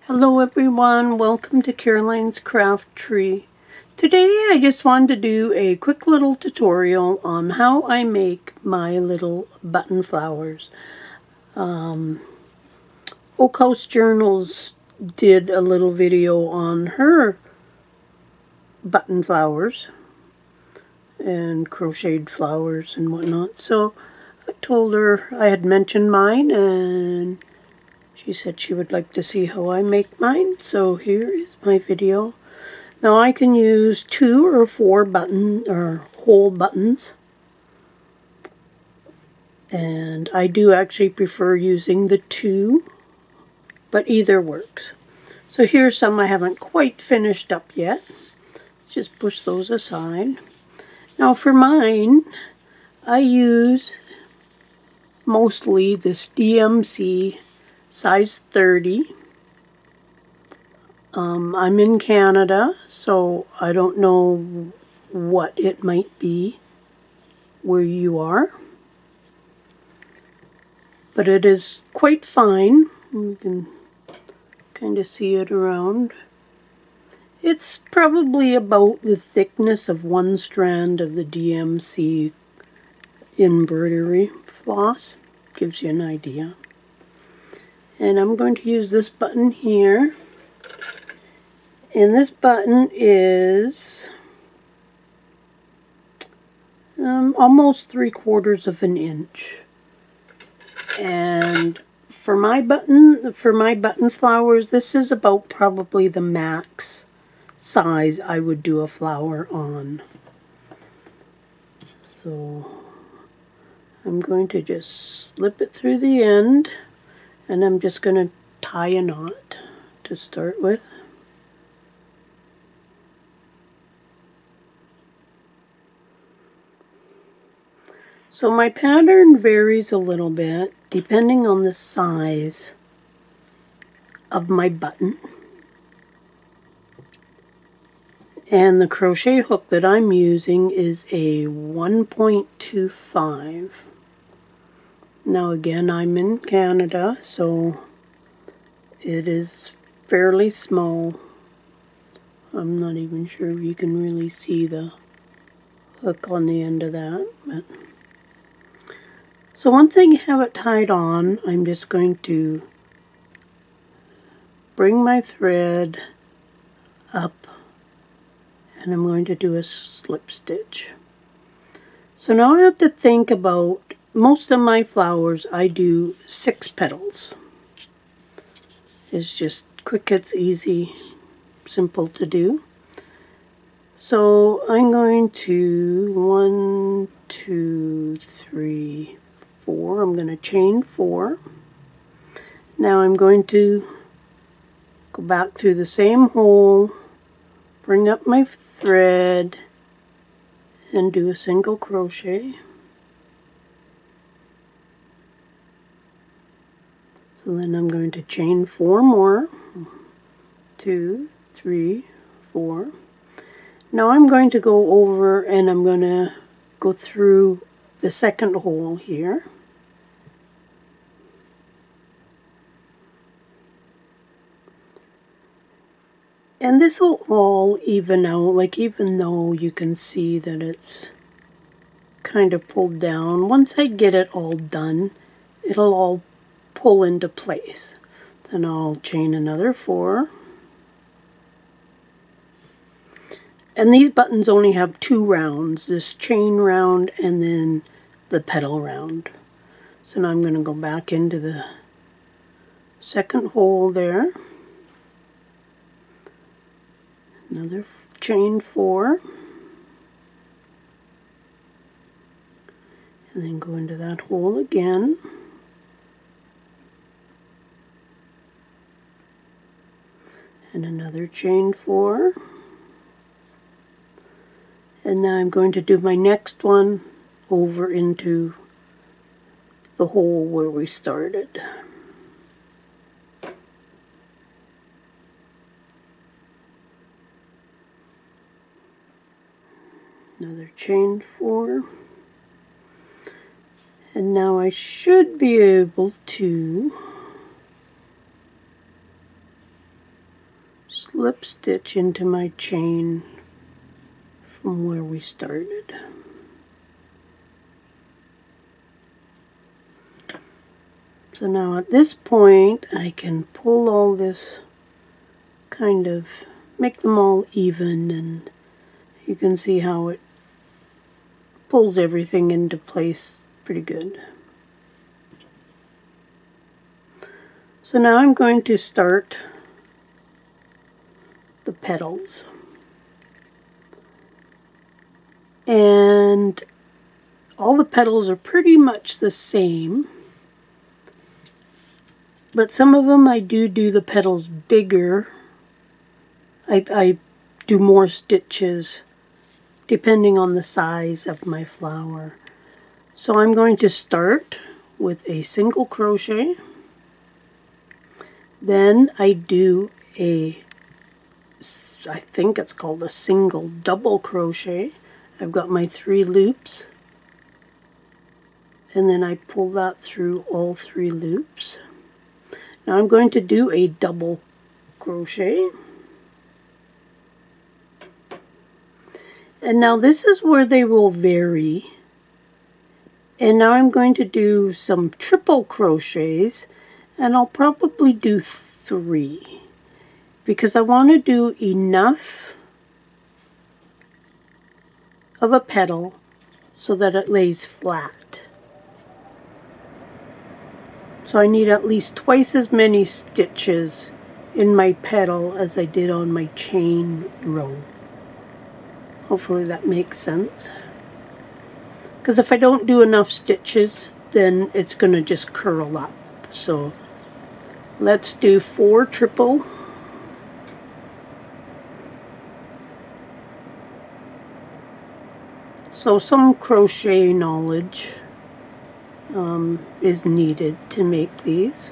Hello everyone, welcome to Caroline's Craft Tree. Today I just wanted to do a quick little tutorial on how I make my little button flowers. Oak House Journals did a little video on her button flowers and crocheted flowers and whatnot. So I told her I had mentioned mine and she said she would like to see how I make mine. So here is my video. Now I can use 2 or 4 button or whole buttons, and I do actually prefer using the 2, but either works. So here's some I haven't quite finished up yet. Just push those aside. Now for mine, I use mostly this DMC size 30. I'm in Canada, so I don't know what it might be where you are, but it is quite fine. You can kind of see it around. It's probably about the thickness of one strand of the DMC embroidery floss. Gives you an idea. And I'm going to use this button here. And this button is almost 3/4 of an inch. And for my button flowers, this is about probably the max size I would do a flower on. So I'm going to just slip it through the end, and I'm just going to tie a knot to start with. So my pattern varies a little bit depending on the size of my button. And the crochet hook that I'm using is a 1.25. Now again, I'm in Canada, so it is fairly small. I'm not even sure if you can really see the hook on the end of that. But so once I have it tied on, I'm just going to bring my thread up, and I'm going to do a slip stitch. So now I have to think about, most of my flowers I do 6 petals. It's just quick, it's easy, simple to do. So I'm going to 1, 2, 3, 4. I'm going to chain 4. Now I'm going to go back through the same hole, bring up my thread, and do a single crochet. So then I'm going to chain 4 more. 2, 3, 4. Now I'm going to go over and I'm going to go through the second hole here. And this will all even out, like even though you can see that it's kind of pulled down, once I get it all done, it'll all pull into place. Then I'll chain another 4. And these buttons only have 2 rounds, this chain round and then the petal round. So now I'm going to go back into the second hole there. Another chain 4. And then go into that hole again. And another chain 4. And now I'm going to do my next one over into the hole where we started. Another chain 4. And now I should be able to slip stitch into my chain from where we started. So now at this point I can pull all this, kind of make them all even, and you can see how it pulls everything into place pretty good. So now I'm going to start the petals. And all the petals are pretty much the same, but some of them I do the petals bigger. I do more stitches depending on the size of my flower. So I'm going to start with a single crochet. Then I do I think it's called a single double crochet. I've got my 3 loops, and then I pull that through all 3 loops. Now I'm going to do a double crochet. And now this is where they will vary. And now I'm going to do some triple crochets, and I'll probably do 3 because I want to do enough of a petal so that it lays flat. So I need at least twice as many stitches in my petal as I did on my chain row. Hopefully that makes sense. Because if I don't do enough stitches, then it's going to just curl up. So let's do 4 triple. So some crochet knowledge is needed to make these.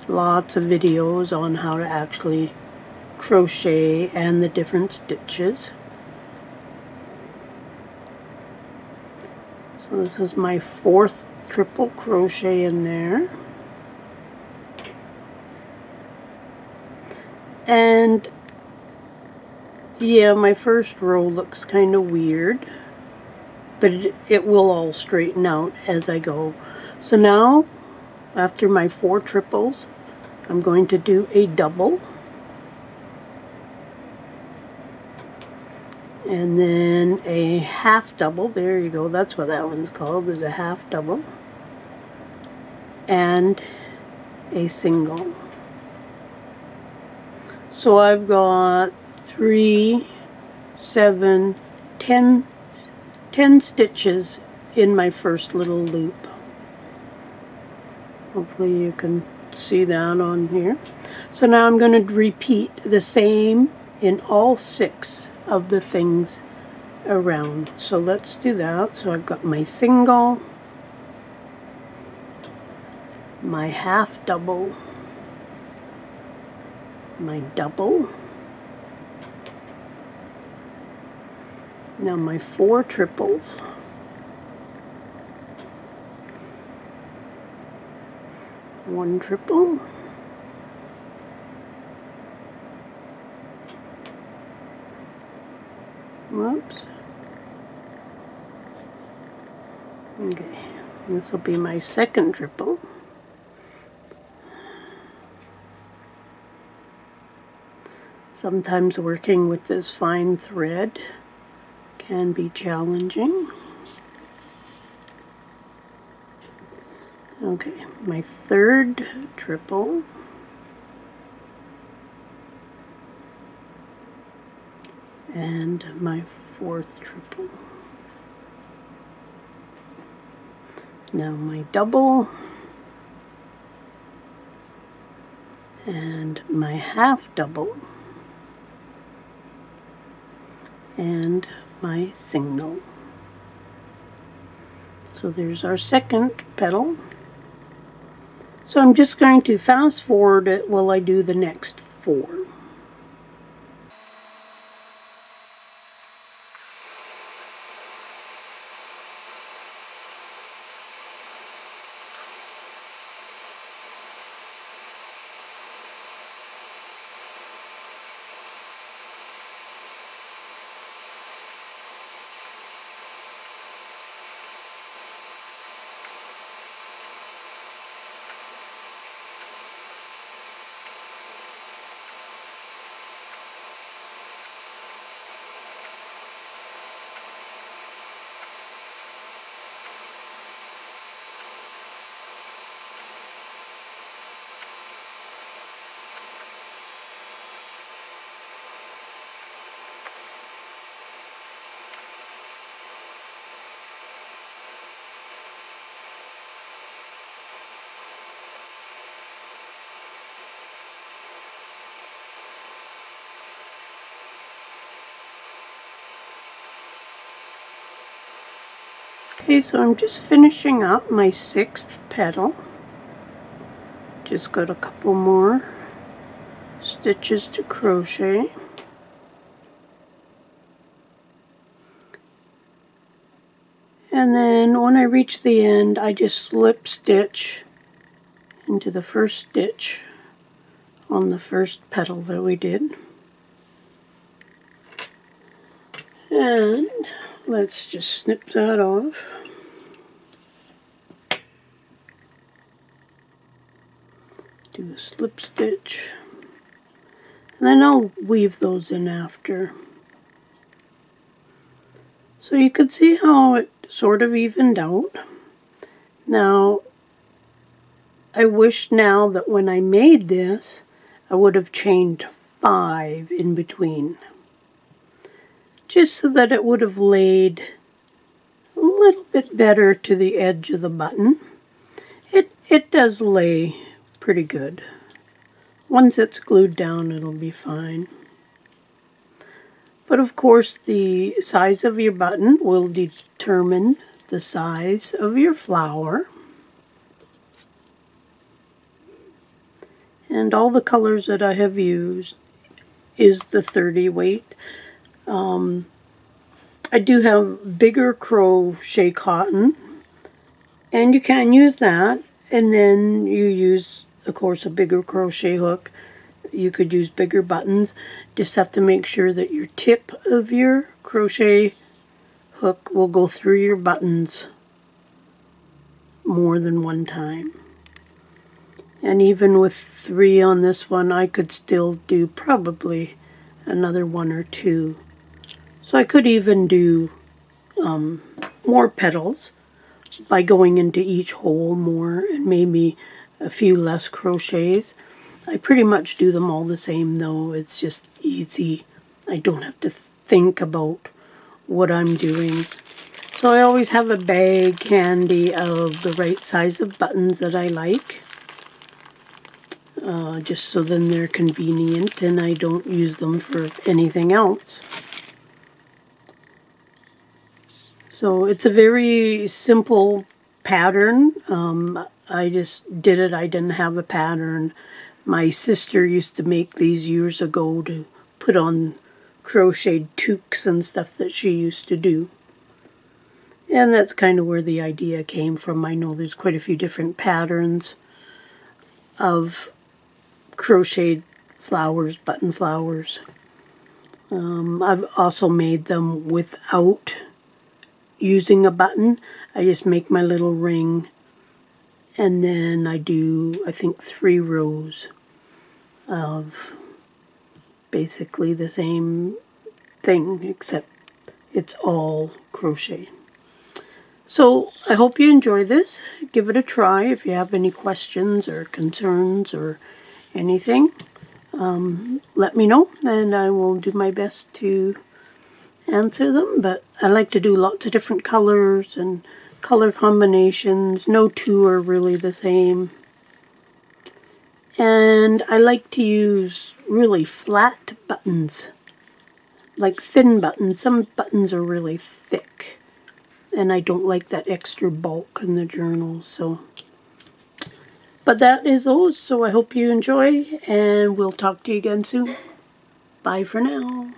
Lots of videos on how to actually crochet and the different stitches. So this is my 4th triple crochet in there. And yeah, my first row looks kind of weird, but it will all straighten out as I go. So now, after my 4 triples, I'm going to do a double. And then a half double. There you go. That's what that one's called, is a half double. And a single. So I've got 3, 7, 10 stitches in my first little loop. Hopefully you can see that on here. So now I'm going to repeat the same in all 6 of the things around. So let's do that. So I've got my single, my half double, my double, now my 4 triples, one triple, whoops, okay, this will be my 2nd triple, sometimes working with this fine thread can be challenging. Okay, my 3rd triple, and my 4th triple. Now my double, and my half double, and my single. So there's our 2nd petal. So I'm just going to fast forward it while I do the next 4. Okay, so I'm just finishing up my 6th petal. Just got a couple more stitches to crochet. And then when I reach the end, I just slip stitch into the first stitch on the first petal that we did. And let's just snip that off. Do a slip stitch. And then I'll weave those in after. So you could see how it sort of evened out. Now, I wish now that when I made this, I would have chained 5 in between. Just so that it would have laid a little bit better to the edge of the button. It does lay pretty good. Once it's glued down, it'll be fine. But of course, the size of your button will determine the size of your flower. And all the colors that I have used is the 30 weight. I do have bigger crochet cotton, and you can use that, and then you use, of course, a bigger crochet hook. You could use bigger buttons. Just have to make sure that your tip of your crochet hook will go through your buttons more than one time. And even with 3 on this one, I could still do probably another 1 or 2. So I could even do more petals by going into each hole more and maybe a few less crochets. I pretty much do them all the same though. It's just easy. I don't have to think about what I'm doing. So I always have a bag handy of the right size of buttons that I like. Just so then they're convenient and I don't use them for anything else. So it's a very simple pattern. I just did it. I didn't have a pattern. My sister used to make these years ago to put on crocheted toques and stuff that she used to do. And that's kind of where the idea came from. I know there's quite a few different patterns of crocheted flowers, button flowers. I've also made them without using a button. I just make my little ring and then I do, I think, 3 rows of basically the same thing, except it's all crochet. So I hope you enjoy this. Give it a try. If you have any questions or concerns or anything, let me know and I will do my best to answer them. But I like to do lots of different colors and color combinations. No 2 are really the same. And I like to use really flat buttons, like thin buttons. Some buttons are really thick, and I don't like that extra bulk in the journal. So, but that is those. So I hope you enjoy, and we'll talk to you again soon. Bye for now.